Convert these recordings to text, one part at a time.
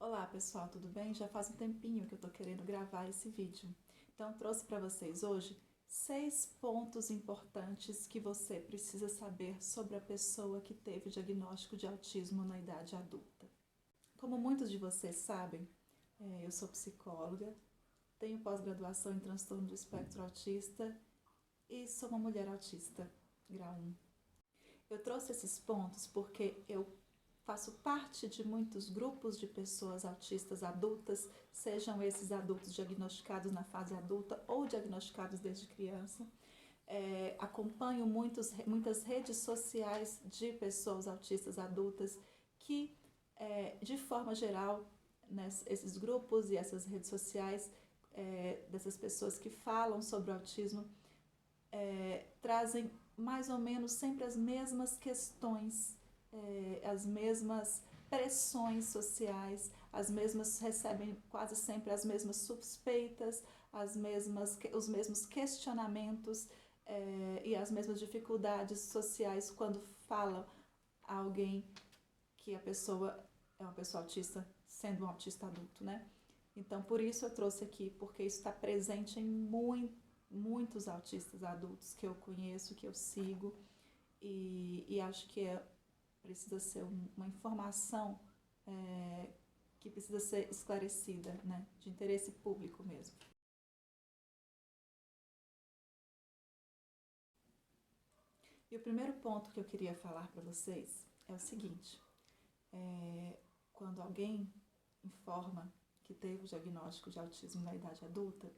Olá pessoal, tudo bem? Já faz um tempinho que eu tô querendo gravar esse vídeo. Então trouxe para vocês hoje 6 pontos importantes que você precisa saber sobre a pessoa que teve o diagnóstico de autismo na idade adulta. Como muitos de vocês sabem, eu sou psicóloga, tenho pós-graduação em transtorno do espectro autista e sou uma mulher autista, grau 1. Eu trouxe esses pontos porque eu faço parte de muitos grupos de pessoas autistas adultas, sejam esses adultos diagnosticados na fase adulta ou diagnosticados desde criança. Acompanho muitas redes sociais de pessoas autistas adultas que, de forma geral, esses grupos e essas redes sociais dessas pessoas que falam sobre o autismo trazem mais ou menos sempre as mesmas questões, as mesmas pressões sociais, recebem quase sempre as mesmas suspeitas, os mesmos questionamentos e as mesmas dificuldades sociais quando fala a alguém que a pessoa é uma pessoa autista, sendo um autista adulto, né? Então, por isso eu trouxe aqui, porque isso está presente em muitos autistas adultos que eu conheço, que eu sigo, e acho que precisa ser uma informação que precisa ser esclarecida, né? De interesse público mesmo. E o primeiro ponto que eu queria falar para vocês é o seguinte: quando alguém informa que teve o diagnóstico de autismo na idade adulta,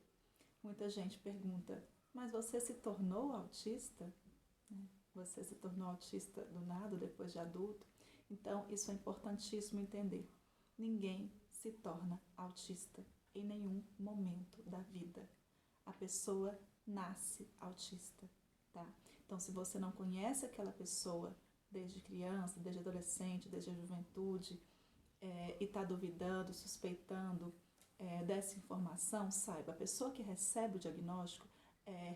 muita gente pergunta, mas você se tornou autista? Você se tornou autista do nada, depois de adulto? Então, isso é importantíssimo entender. Ninguém se torna autista em nenhum momento da vida. A pessoa nasce autista, tá? Então, se você não conhece aquela pessoa desde criança, desde adolescente, desde a juventude, e está duvidando, suspeitando dessa informação, saiba, a pessoa que recebe o diagnóstico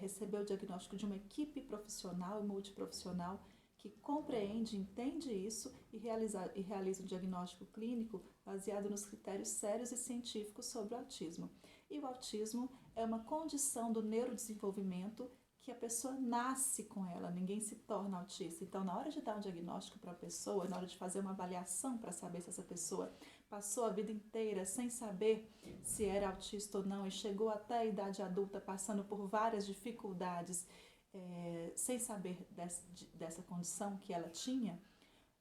recebeu o diagnóstico de uma equipe profissional e multiprofissional que compreende, entende isso e realiza um diagnóstico clínico baseado nos critérios sérios e científicos sobre o autismo. E o autismo é uma condição do neurodesenvolvimento que a pessoa nasce com ela, ninguém se torna autista. Então, na hora de dar um diagnóstico para a pessoa, na hora de fazer uma avaliação para saber se essa pessoa passou a vida inteira sem saber se era autista ou não e chegou até a idade adulta passando por várias dificuldades, sem saber dessa condição que ela tinha,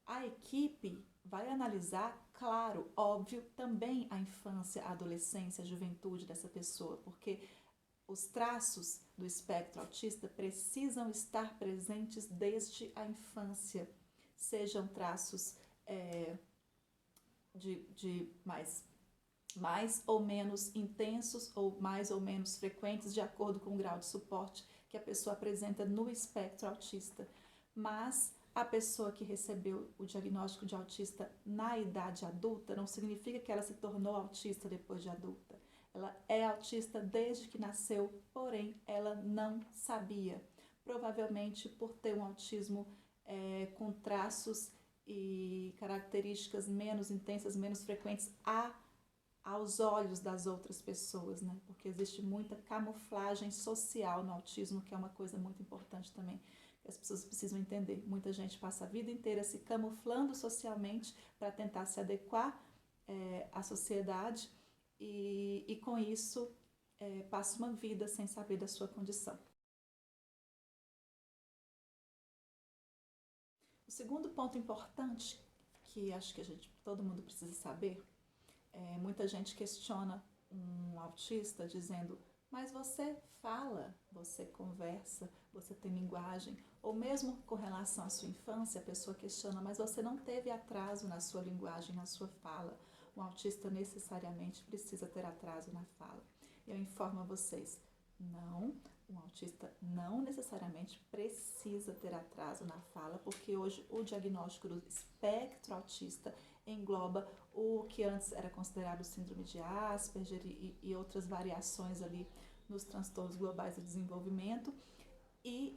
a equipe vai analisar, claro, óbvio, também a infância, a adolescência, a juventude dessa pessoa, porque os traços do espectro autista precisam estar presentes desde a infância, sejam traços de mais ou menos intensos ou mais ou menos frequentes, de acordo com o grau de suporte que a pessoa apresenta no espectro autista. Mas a pessoa que recebeu o diagnóstico de autista na idade adulta não significa que ela se tornou autista depois de adulta. Ela é autista desde que nasceu, porém ela não sabia. Provavelmente por ter um autismo com traços e características menos intensas, menos frequentes aos olhos das outras pessoas, né? Porque existe muita camuflagem social no autismo, que é uma coisa muito importante também, que as pessoas precisam entender. Muita gente passa a vida inteira se camuflando socialmente para tentar se adequar à sociedade e com isso passa uma vida sem saber da sua condição. O segundo ponto importante, que acho que todo mundo precisa saber, muita gente questiona um autista dizendo, mas você fala, você conversa, você tem linguagem, ou mesmo com relação à sua infância, a pessoa questiona, mas você não teve atraso na sua linguagem, na sua fala. Um autista necessariamente precisa ter atraso na fala. Eu informo a vocês, não, um autista não necessariamente precisa ter atraso na fala, porque hoje o diagnóstico do espectro autista engloba o que antes era considerado síndrome de Asperger e outras variações ali nos transtornos globais do desenvolvimento, e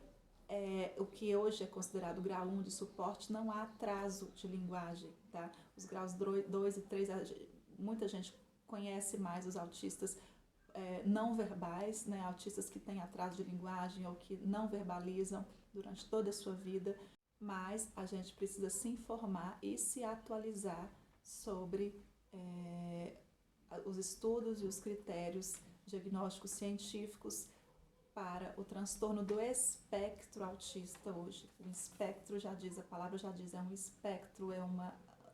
o que hoje é considerado grau 1 de suporte, não há atraso de linguagem, tá? Os graus 2 e 3 muita gente conhece mais os autistas não verbais, né? Autistas que têm atraso de linguagem ou que não verbalizam durante toda a sua vida, mas a gente precisa se informar e se atualizar sobre os estudos e os critérios diagnósticos científicos para o transtorno do espectro autista hoje. O espectro já diz, a palavra já diz, é um espectro,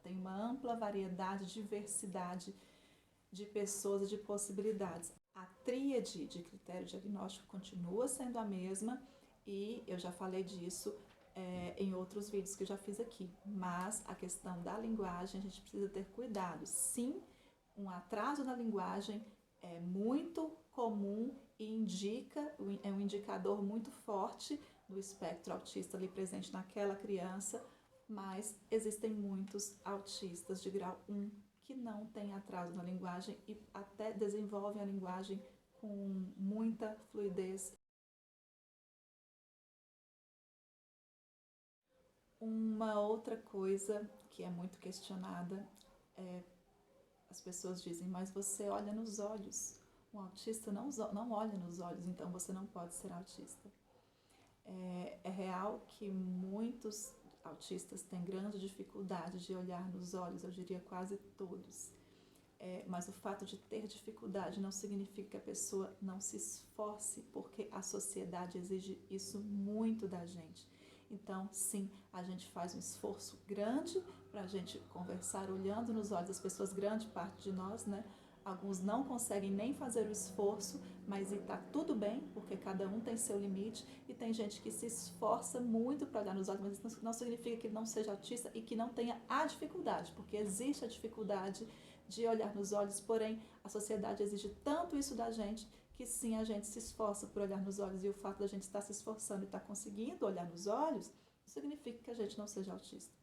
tem uma ampla variedade, diversidade de pessoas e de possibilidades. A tríade de critério diagnóstico continua sendo a mesma e eu já falei disso em outros vídeos que eu já fiz aqui, mas a questão da linguagem a gente precisa ter cuidado. Sim, um atraso na linguagem é muito comum e é um indicador muito forte do espectro autista ali presente naquela criança, mas existem muitos autistas de grau 1 que não têm atraso na linguagem e até desenvolvem a linguagem com muita fluidez. Uma outra coisa que é muito questionada é as pessoas dizem, mas você olha nos olhos. Um autista não olha nos olhos, então você não pode ser autista. É real que muitos autistas têm grande dificuldade de olhar nos olhos, eu diria quase todos. Mas o fato de ter dificuldade não significa que a pessoa não se esforce, porque a sociedade exige isso muito da gente. Então, sim, a gente faz um esforço grande para a gente conversar olhando nos olhos das pessoas, grande parte de nós, né? Alguns não conseguem nem fazer o esforço, mas está tudo bem, porque cada um tem seu limite, e tem gente que se esforça muito para olhar nos olhos, mas isso não significa que não seja autista e que não tenha a dificuldade, porque existe a dificuldade de olhar nos olhos, porém a sociedade exige tanto isso da gente que sim, a gente se esforça por olhar nos olhos, e o fato da gente estar se esforçando e estar conseguindo olhar nos olhos significa que a gente não seja autista.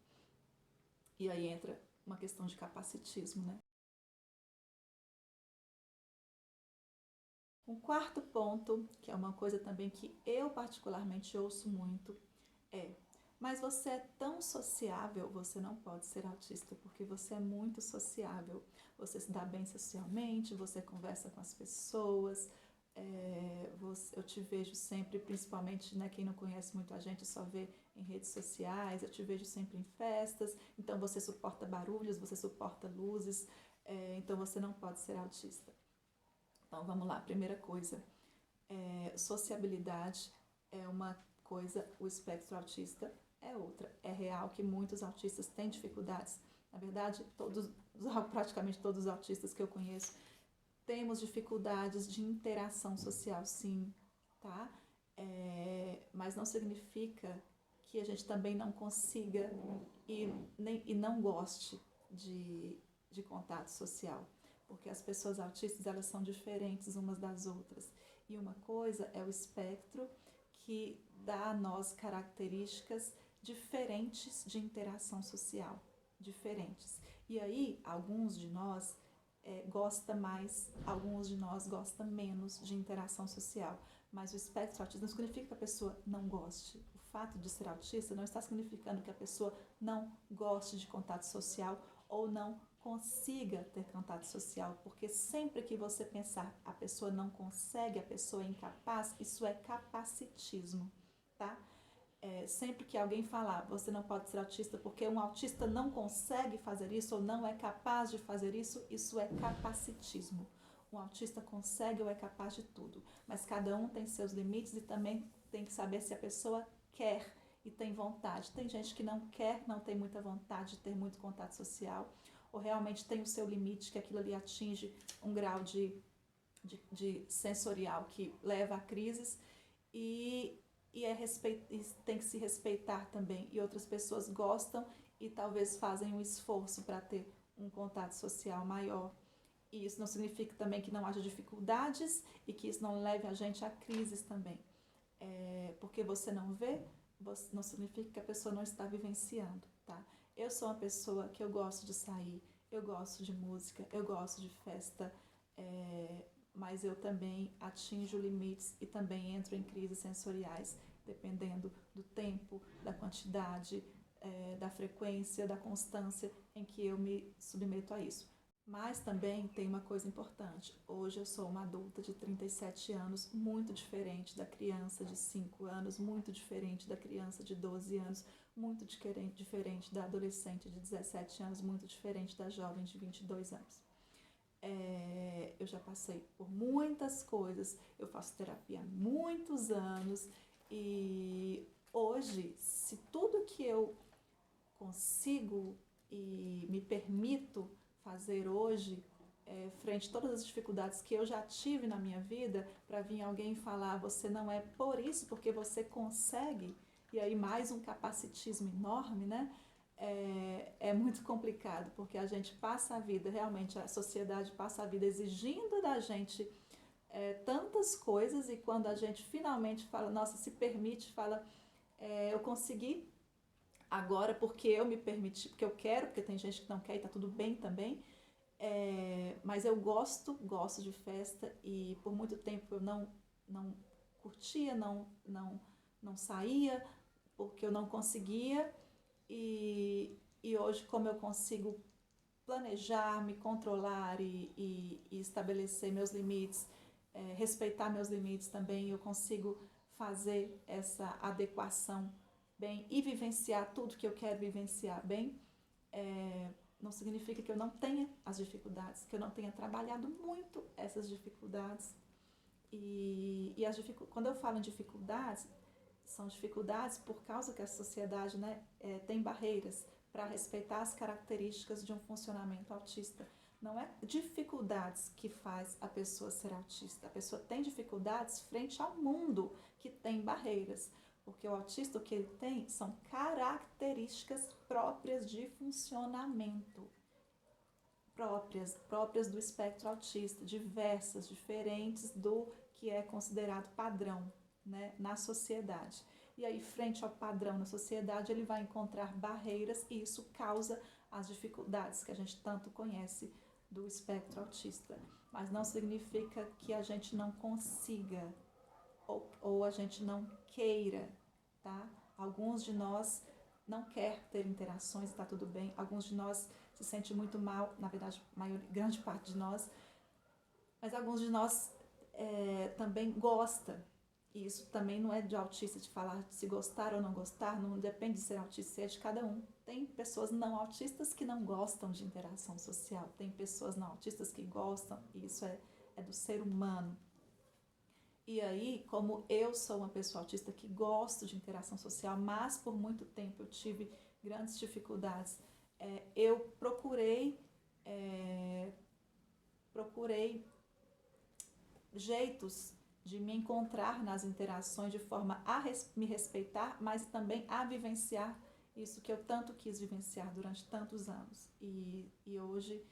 E aí entra uma questão de capacitismo, né? Um quarto ponto, que é uma coisa também que eu particularmente ouço muito, mas você é tão sociável, você não pode ser autista, porque você é muito sociável. Você se dá bem socialmente, você conversa com as pessoas, eu te vejo sempre, principalmente, né, quem não conhece muito a gente só vê em redes sociais, eu te vejo sempre em festas, então você suporta barulhos, você suporta luzes, então você não pode ser autista. Então vamos lá, primeira coisa, sociabilidade é uma coisa, o espectro autista é outra. É real que muitos autistas têm dificuldades. Na verdade, praticamente todos os autistas que eu conheço temos dificuldades de interação social, sim, tá? Mas não significa que a gente também não consiga e não goste de contato social, porque as pessoas autistas, elas são diferentes umas das outras. E uma coisa é o espectro, que dá a nós características diferentes de interação social, diferentes. E aí, alguns de nós gosta mais, alguns de nós gosta menos de interação social. Mas o espectro autista não significa que a pessoa não goste. O fato de ser autista não está significando que a pessoa não goste de contato social ou não consiga ter contato social, porque sempre que você pensar a pessoa não consegue, a pessoa é incapaz, isso é capacitismo, tá? Sempre que alguém falar você não pode ser autista porque um autista não consegue fazer isso ou não é capaz de fazer isso, isso é capacitismo. Um autista consegue ou é capaz de tudo, mas cada um tem seus limites e também tem que saber se a pessoa quer e tem vontade. Tem gente que não quer, não tem muita vontade de ter muito contato social, ou realmente tem o seu limite, que aquilo ali atinge um grau de sensorial que leva a crises, e tem que se respeitar também. E outras pessoas gostam e talvez fazem um esforço para ter um contato social maior. E isso não significa também que não haja dificuldades e que isso não leve a gente a crises também. Porque você não vê, não significa que a pessoa não está vivenciando, tá? Eu sou uma pessoa que eu gosto de sair, eu gosto de música, eu gosto de festa, mas eu também atinjo limites e também entro em crises sensoriais, dependendo do tempo, da quantidade, da frequência, da constância em que eu me submeto a isso. Mas também tem uma coisa importante. Hoje eu sou uma adulta de 37 anos, muito diferente da criança de 5 anos, muito diferente da criança de 12 anos, muito diferente da adolescente de 17 anos, muito diferente da jovem de 22 anos. Eu já passei por muitas coisas, eu faço terapia há muitos anos e hoje, se tudo que eu consigo e me permito fazer hoje, frente a todas as dificuldades que eu já tive na minha vida, para vir alguém falar, você não é por isso, porque você consegue, e aí mais um capacitismo enorme, né? É muito complicado, porque a gente passa a vida, realmente a sociedade passa a vida exigindo da gente tantas coisas, e quando a gente finalmente fala, nossa, se permite, fala, eu consegui agora porque eu me permiti, porque eu quero, porque tem gente que não quer e tá tudo bem também, mas eu gosto de festa e por muito tempo eu não curtia, não saía, porque eu não conseguia e hoje como eu consigo planejar, me controlar e estabelecer meus limites, respeitar meus limites também, eu consigo fazer essa adequação bem e vivenciar tudo que eu quero vivenciar bem. Não significa que eu não tenha as dificuldades, que eu não tenha trabalhado muito essas dificuldades. Quando eu falo em dificuldades, são dificuldades por causa que a sociedade, né, tem barreiras para respeitar as características de um funcionamento autista. Não é dificuldades que faz a pessoa ser autista. A pessoa tem dificuldades frente ao mundo que tem barreiras. Porque o autista, o que ele tem são características próprias de funcionamento. Próprias do espectro autista, diversas, diferentes do que é considerado padrão, né, na sociedade. E aí, frente ao padrão na sociedade, ele vai encontrar barreiras e isso causa as dificuldades que a gente tanto conhece do espectro autista. Mas não significa que a gente não consiga ou a gente não queira, tá? Alguns de nós não quer ter interações, está tudo bem. Alguns de nós se sente muito mal, na verdade, grande parte de nós, mas alguns de nós também gosta. E isso também não é de autista de falar de se gostar ou não gostar, não depende de ser autista, é de cada um. Tem pessoas não autistas que não gostam de interação social, tem pessoas não autistas que gostam, e isso é do ser humano. E aí, como eu sou uma pessoa autista que gosto de interação social, mas por muito tempo eu tive grandes dificuldades, eu procurei jeitos de me encontrar nas interações de forma a me respeitar, mas também a vivenciar isso que eu tanto quis vivenciar durante tantos anos. E hoje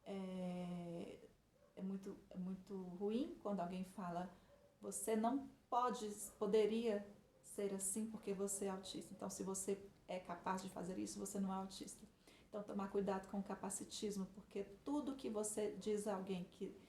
é muito ruim quando alguém fala você não poderia ser assim porque você é autista. Então, se você é capaz de fazer isso, você não é autista. Então, tomar cuidado com o capacitismo, porque tudo que você diz a alguém que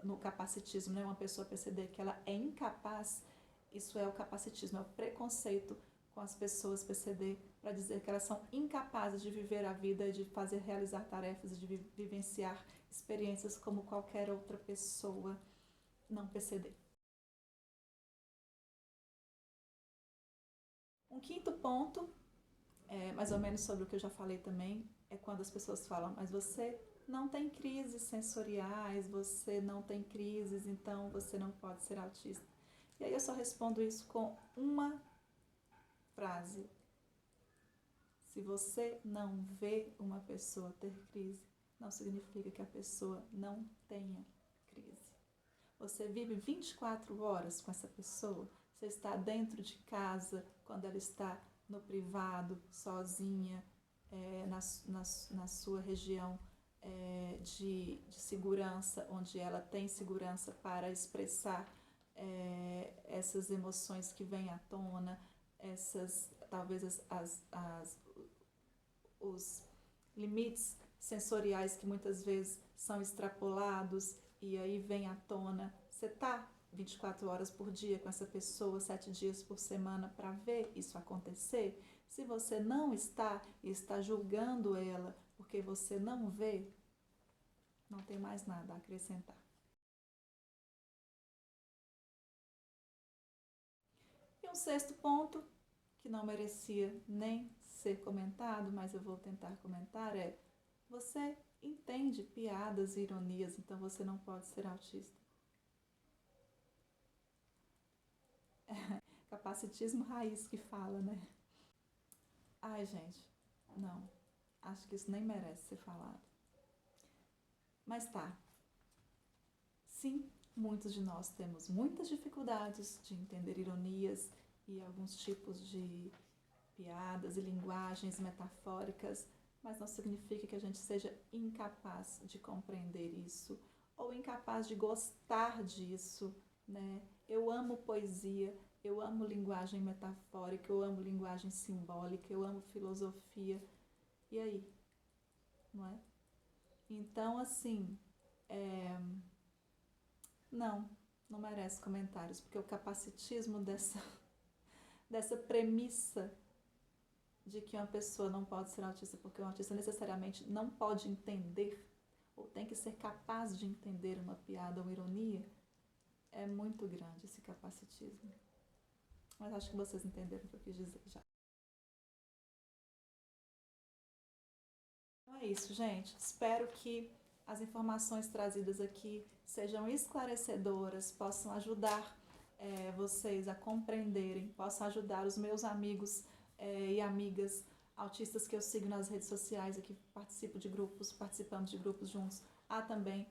no capacitismo, né, uma pessoa PCD, que ela é incapaz, isso é o capacitismo, é o preconceito com as pessoas PCD para dizer que elas são incapazes de viver a vida, de realizar tarefas e de vivenciar experiências como qualquer outra pessoa não PCD. Um quinto ponto, mais ou menos sobre o que eu já falei também, é quando as pessoas falam, mas você não tem crises sensoriais, você não tem crises, então você não pode ser autista. E aí eu só respondo isso com uma frase. Se você não vê uma pessoa ter crise, não significa que a pessoa não tenha crise. Você vive 24 horas com essa pessoa, você está dentro de casa, quando ela está no privado, sozinha, na sua região de segurança, onde ela tem segurança para expressar essas emoções que vêm à tona, talvez os limites sensoriais que muitas vezes são extrapolados e aí vem à tona. Você está 24 horas por dia com essa pessoa, 7 dias por semana para ver isso acontecer? Se você não está e está julgando ela porque você não vê, Não tenho mais nada a acrescentar. E um sexto ponto, que não merecia nem ser comentado, mas eu vou tentar comentar, é: você entende piadas e ironias, então você não pode ser autista. Capacitismo raiz que fala, né? Ai, gente, não. Acho que isso nem merece ser falado. Mas tá. Sim, muitos de nós temos muitas dificuldades de entender ironias e alguns tipos de piadas e linguagens metafóricas, mas não significa que a gente seja incapaz de compreender isso ou incapaz de gostar disso, né? Eu amo poesia, eu amo linguagem metafórica, eu amo linguagem simbólica, eu amo filosofia. E aí? Não é? Então, assim, não merece comentários, porque o capacitismo dessa premissa de que uma pessoa não pode ser autista porque um autista necessariamente não pode entender ou tem que ser capaz de entender uma piada ou ironia, é muito grande esse capacitismo. Mas acho que vocês entenderam o que eu quis dizer já. Então é isso, gente. Espero que as informações trazidas aqui sejam esclarecedoras, possam ajudar vocês a compreenderem, possam ajudar os meus amigos e amigas autistas que eu sigo nas redes sociais e que participo de grupos, participamos de grupos juntos, a também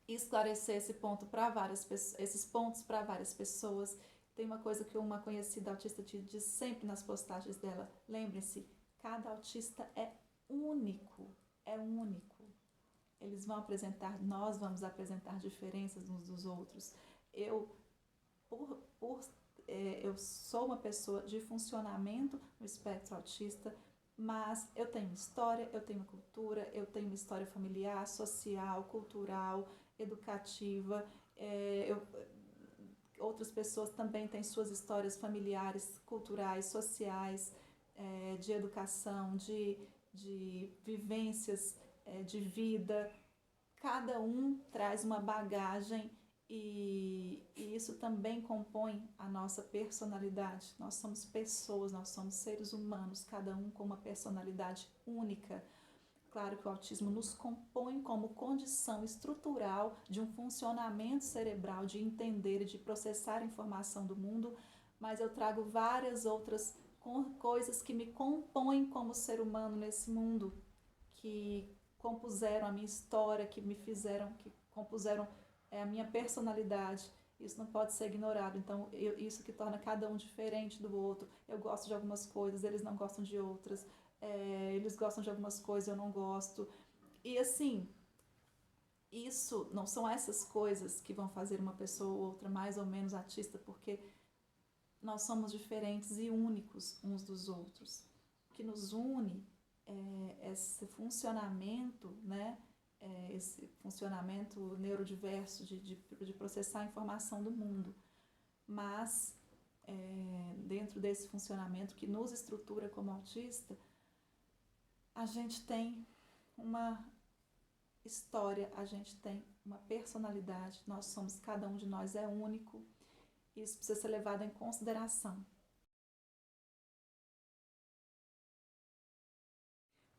esclarecer esse ponto para esses pontos para várias pessoas. Tem uma coisa que uma conhecida autista diz sempre nas postagens dela: lembrem-se, cada autista é único, é único. Eles vão apresentar, nós vamos apresentar diferenças uns dos outros. Eu sou uma pessoa de funcionamento no espectro autista, mas eu tenho história, eu tenho cultura, eu tenho uma história familiar, social, cultural, educativa. Outras pessoas também têm suas histórias familiares, culturais, sociais, de educação, de vivências de vida. Cada um traz uma bagagem e isso também compõe a nossa personalidade. Nós somos pessoas, nós somos seres humanos, cada um com uma personalidade única. Claro que o autismo nos compõe como condição estrutural de um funcionamento cerebral, de entender e de processar a informação do mundo, mas eu trago várias outras coisas que me compõem como ser humano nesse mundo, que compuseram a minha história, que compuseram a minha personalidade. Isso não pode ser ignorado. Então, isso que torna cada um diferente do outro. Eu gosto de algumas coisas, eles não gostam de outras. Eles gostam de algumas coisas, eu não gosto. E assim, isso não são essas coisas que vão fazer uma pessoa ou outra mais ou menos autista, porque nós somos diferentes e únicos uns dos outros. O que nos une esse funcionamento, né? Esse funcionamento neurodiverso de processar a informação do mundo. Mas, dentro desse funcionamento que nos estrutura como autista, a gente tem uma história, a gente tem uma personalidade, cada um de nós é único, e isso precisa ser levado em consideração.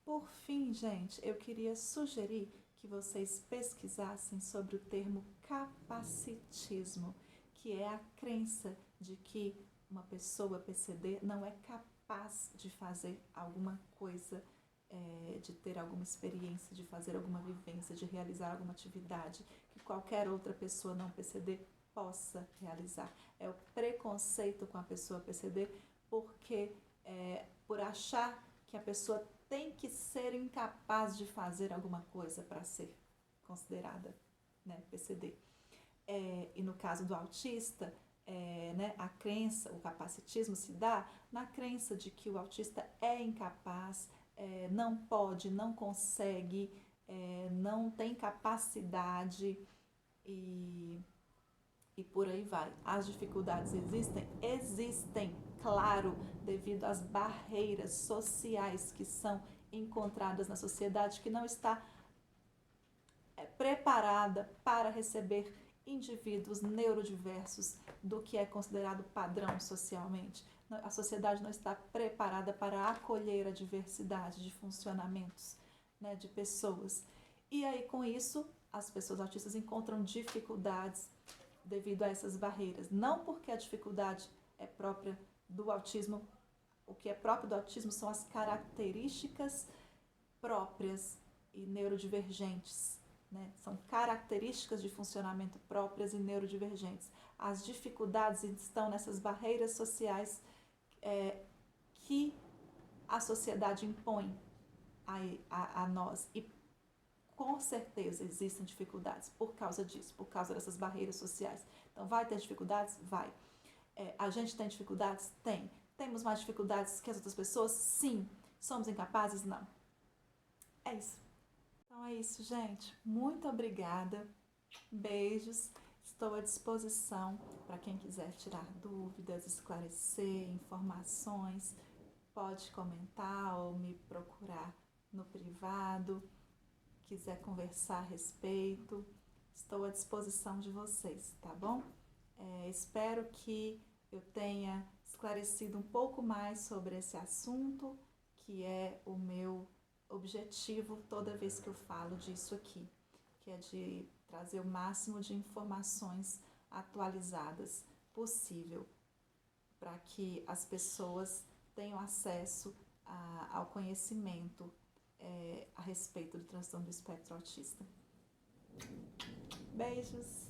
Por fim, gente, eu queria sugerir que vocês pesquisassem sobre o termo capacitismo, que é a crença de que uma pessoa PCD não é capaz de fazer alguma coisa, de ter alguma experiência, de fazer alguma vivência, de realizar alguma atividade que qualquer outra pessoa não PCD possa realizar. É o preconceito com a pessoa PCD, porque por achar que a pessoa tem que ser incapaz de fazer alguma coisa para ser considerada, né, PCD. E no caso do autista, né, a crença, o capacitismo se dá na crença de que o autista é incapaz, não pode, não consegue, não tem capacidade e por aí vai. As dificuldades existem? Existem, claro, devido às barreiras sociais que são encontradas na sociedade, que não está preparada para receber indivíduos neurodiversos do que é considerado padrão socialmente. A sociedade não está preparada para acolher a diversidade de funcionamentos, né, de pessoas. E aí, com isso, as pessoas autistas encontram dificuldades devido a essas barreiras. Não porque a dificuldade é própria do autismo, o que é próprio do autismo são as características próprias e neurodivergentes, né? São características de funcionamento próprias e neurodivergentes. As dificuldades estão nessas barreiras sociais que a sociedade impõe a nós. E com certeza existem dificuldades por causa disso, por causa dessas barreiras sociais. Então, vai ter dificuldades? Vai. A gente tem dificuldades? Tem. Temos mais dificuldades que as outras pessoas? Sim. Somos incapazes? Não. É isso. Então é isso, gente. Muito obrigada. Beijos. Estou à disposição para quem quiser tirar dúvidas, esclarecer, informações. Pode comentar ou me procurar no privado. Quiser conversar a respeito, estou à disposição de vocês, tá bom? Espero que eu tenha esclarecido um pouco mais sobre esse assunto, que é o meu objetivo toda vez que eu falo disso aqui, que é de trazer o máximo de informações atualizadas possível para que as pessoas tenham acesso ao conhecimento a respeito do transtorno do espectro autista. Beijos!